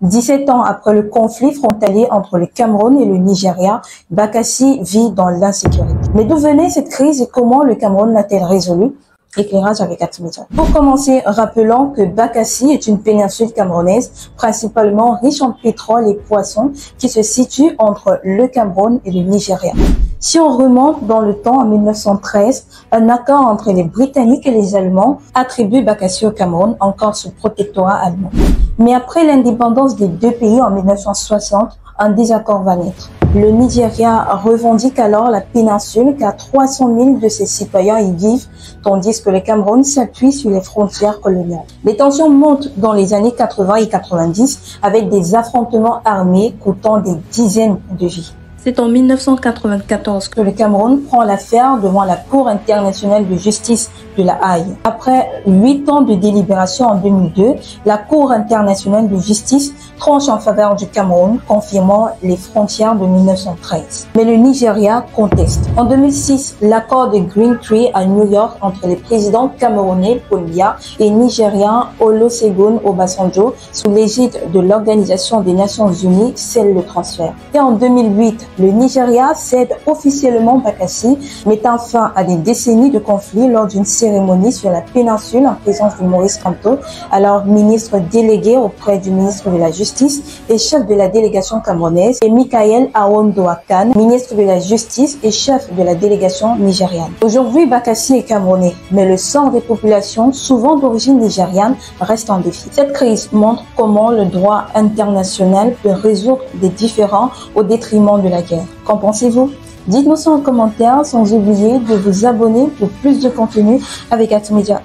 17 ans après le conflit frontalier entre le Cameroun et le Nigeria, Bakassi vit dans l'insécurité. Mais d'où venait cette crise et comment le Cameroun l'a-t-elle résolue? Éclairage avec ActuMedia. Pour commencer, rappelons que Bakassi est une péninsule camerounaise principalement riche en pétrole et poissons qui se situe entre le Cameroun et le Nigeria. Si on remonte dans le temps, en 1913, un accord entre les Britanniques et les Allemands attribue Bakassi au Cameroun, encore sous protectorat allemand. Mais après l'indépendance des deux pays en 1960, un désaccord va naître. Le Nigeria revendique alors la péninsule car 300 000 de ses citoyens y vivent, tandis que le Cameroun s'appuie sur les frontières coloniales. Les tensions montent dans les années 80 et 90 avec des affrontements armés coûtant des dizaines de vies. C'est en 1994 que le Cameroun prend l'affaire devant la Cour internationale de justice de La Haye. Après 8 ans de délibération en 2002, la Cour internationale de justice tranche en faveur du Cameroun, confirmant les frontières de 1913. Mais le Nigeria conteste. En 2006, l'accord de Green Tree à New York entre les présidents camerounais Paul Biya et nigériens Olusegun Obasanjo, sous l'égide de l'Organisation des Nations Unies, scelle le transfert. Et en 2008, le Nigeria cède officiellement Bakassi, mettant fin à des décennies de conflits lors d'une cérémonie sur la péninsule en présence de Maurice Kamto, alors ministre délégué auprès du ministre de la Justice et chef de la délégation camerounaise, et Michael Awondo-Akan, ministre de la Justice et chef de la délégation nigériane. Aujourd'hui, Bakassi est camerounais, mais le sort des populations, souvent d'origine nigériane, reste en défi. Cette crise montre comment le droit international peut résoudre des différends au détriment de la guerre. Qu'en pensez-vous? Dites-nous ça en commentaire, sans oublier de vous abonner pour plus de contenu avec ActuMedia.